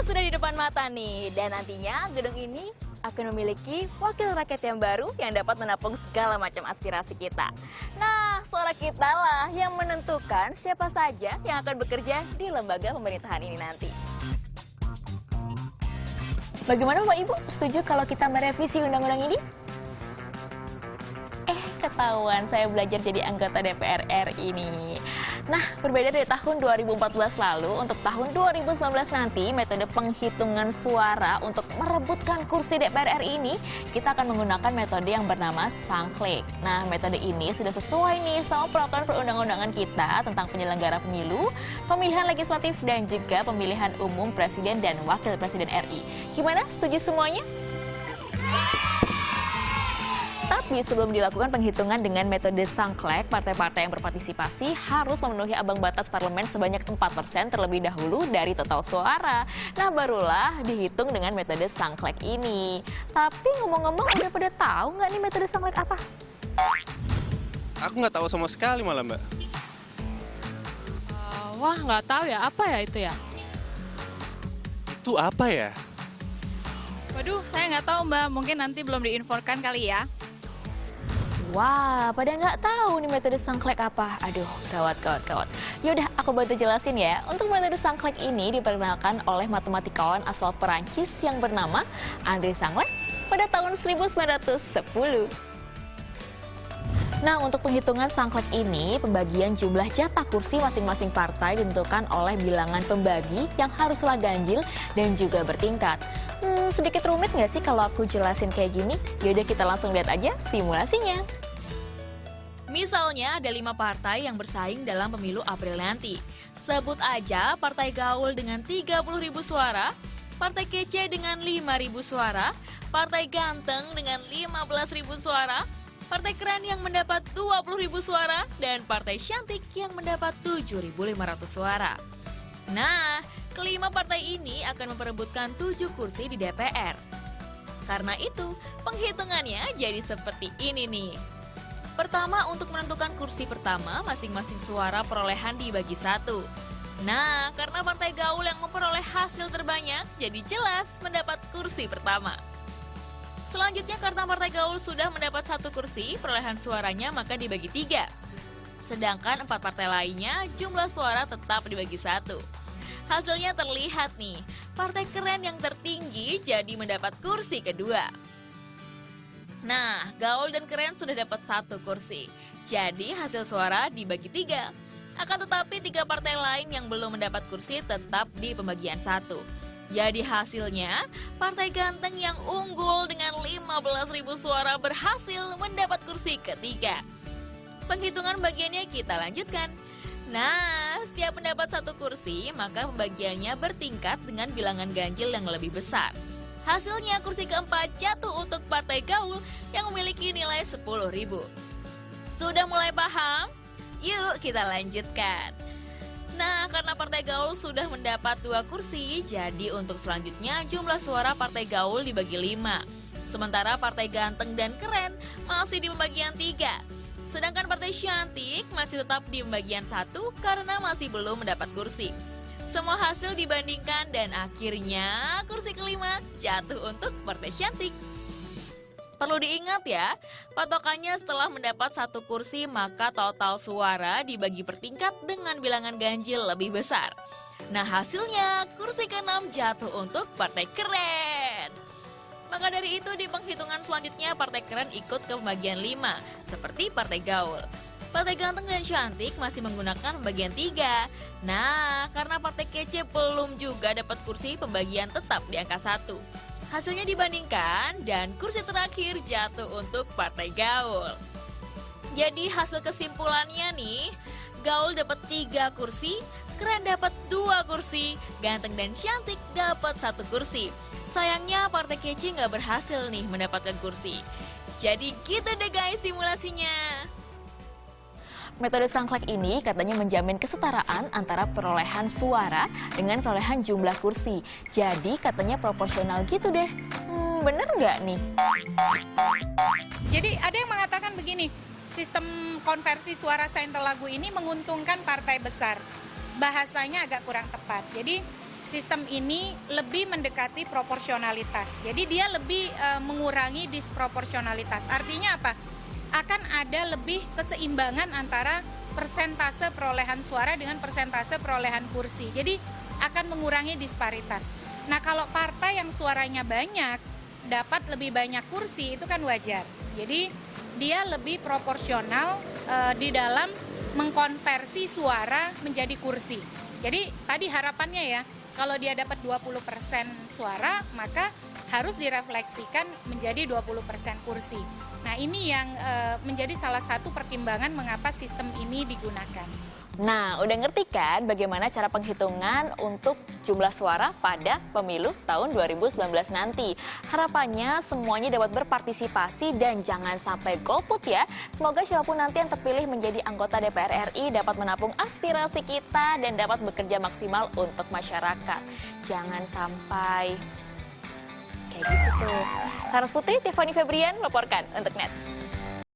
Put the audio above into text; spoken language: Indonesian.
sudah di depan mata nih, dan nantinya gedung ini akan memiliki wakil rakyat yang baru yang dapat menampung segala macam aspirasi kita. Nah, suara kita lah yang menentukan siapa saja yang akan bekerja di lembaga pemerintahan ini nanti. Bagaimana Bapak Ibu? Setuju kalau kita merevisi undang-undang ini? Ketahuan saya belajar jadi anggota DPR RI ini. Nah, berbeda dari tahun 2014 lalu, untuk tahun 2019 nanti, metode penghitungan suara untuk merebutkan kursi DPR RI ini, kita akan menggunakan metode yang bernama Sangklik. Nah, metode ini sudah sesuai nih sama peraturan perundang-undangan kita tentang penyelenggara pemilu, pemilihan legislatif, dan juga pemilihan umum presiden dan wakil presiden RI. Gimana? Setuju semuanya? Tapi sebelum dilakukan penghitungan dengan metode Sangklek, partai-partai yang berpartisipasi harus memenuhi ambang batas parlemen sebanyak 4% terlebih dahulu dari total suara. Nah, barulah dihitung dengan metode Sangklek ini. Tapi ngomong-ngomong, udah pada tahu nggak nih metode Sangklek apa? Aku nggak tahu sama sekali malah, Mbak. Wah, nggak tahu ya. Apa ya itu ya? Itu apa ya? Waduh, saya nggak tahu Mbak. Mungkin nanti belum diinfokan kali ya. Wah, pada nggak tahu nih metode Sangklek apa? Aduh, gawat. Yaudah, aku bantu jelasin ya. Untuk metode Sangklek ini diperkenalkan oleh matematikawan asal Perancis yang bernama André Sangklek pada tahun 1910. Nah, untuk penghitungan Sangklek ini, pembagian jumlah jatah kursi masing-masing partai ditentukan oleh bilangan pembagi yang haruslah ganjil dan juga bertingkat. Sedikit rumit nggak sih kalau aku jelasin kayak gini? Yaudah, kita langsung lihat aja simulasinya. Misalnya ada 5 partai yang bersaing dalam pemilu April nanti. Sebut aja Partai Gaul dengan 30.000 suara, Partai Kece dengan 5.000 suara, Partai Ganteng dengan 15.000 suara, Partai Keren yang mendapat 20.000 suara, dan Partai Cantik yang mendapat 7.500 suara. Nah, kelima partai ini akan memperebutkan 7 kursi di DPR. Karena itu, penghitungannya jadi seperti ini nih. Pertama, untuk menentukan kursi pertama, masing-masing suara perolehan dibagi 1. Nah, karena Partai Gaul yang memperoleh hasil terbanyak, jadi jelas mendapat kursi pertama. Selanjutnya, karena Partai Gaul sudah mendapat 1 kursi, perolehan suaranya maka dibagi 3. Sedangkan 4 partai lainnya, jumlah suara tetap dibagi 1. Hasilnya terlihat nih, Partai Keren yang tertinggi jadi mendapat kursi kedua. Nah, Gaul dan Keren sudah dapat 1 kursi. Jadi hasil suara dibagi 3. Akan tetapi 3 partai lain yang belum mendapat kursi tetap di pembagian 1. Jadi hasilnya, Partai Ganteng yang unggul dengan 15.000 suara berhasil mendapat kursi ketiga. Penghitungan bagiannya kita lanjutkan. Nah, setiap mendapat 1 kursi, maka pembagiannya bertingkat dengan bilangan ganjil yang lebih besar. Hasilnya, kursi keempat jatuh untuk Partai Gaul yang memiliki nilai 10.000. Sudah mulai paham? Yuk kita lanjutkan. Nah, karena Partai Gaul sudah mendapat 2 kursi, jadi untuk selanjutnya jumlah suara Partai Gaul dibagi 5. Sementara Partai Ganteng dan Keren masih di pembagian 3. Sedangkan Partai Cantik masih tetap di pembagian 1 karena masih belum mendapat kursi. Semua hasil dibandingkan dan akhirnya kursi kelima jatuh untuk Partai Cantik. Perlu diingat ya, patokannya setelah mendapat 1 kursi maka total suara dibagi per tingkat dengan bilangan ganjil lebih besar. Nah, hasilnya kursi ke-6 jatuh untuk Partai Keren. Maka dari itu di penghitungan selanjutnya Partai Keren ikut ke pembagian 5 seperti Partai Gaul. Partai Ganteng dan Cantik masih menggunakan pembagian 3. Nah, karena Partai Kece belum juga dapat kursi, pembagian tetap di angka 1. Hasilnya dibandingkan dan kursi terakhir jatuh untuk Partai Gaul. Jadi hasil kesimpulannya nih, Gaul dapat 3 kursi, Keren dapat 2 kursi, Ganteng dan Cantik dapat 1 kursi. Sayangnya Partai Kece nggak berhasil nih mendapatkan kursi. Jadi gitu deh guys simulasinya. Metode Sangklek ini katanya menjamin kesetaraan antara perolehan suara dengan perolehan jumlah kursi. Jadi katanya proporsional gitu deh. Bener nggak nih? Jadi ada yang mengatakan begini, sistem konversi suara saintel lagu ini menguntungkan partai besar. Bahasanya agak kurang tepat. Jadi sistem ini lebih mendekati proporsionalitas. Jadi dia lebih mengurangi disproporsionalitas. Artinya apa? Akan ada lebih keseimbangan antara persentase perolehan suara dengan persentase perolehan kursi. Jadi akan mengurangi disparitas. Nah, kalau partai yang suaranya banyak dapat lebih banyak kursi itu kan wajar. Jadi dia lebih proporsional di dalam mengkonversi suara menjadi kursi. Jadi tadi harapannya ya, kalau dia dapat 20% suara, maka harus direfleksikan menjadi 20% kursi. Nah, ini yang menjadi salah satu pertimbangan mengapa sistem ini digunakan. Nah, udah ngerti kan bagaimana cara penghitungan untuk jumlah suara pada pemilu tahun 2019 nanti? Harapannya semuanya dapat berpartisipasi dan jangan sampai golput ya. Semoga siapapun nanti yang terpilih menjadi anggota DPR RI dapat menampung aspirasi kita dan dapat bekerja maksimal untuk masyarakat. Jangan sampai kayak gitu tuh. Laras Putri, Tiffany Febrian melaporkan untuk NET.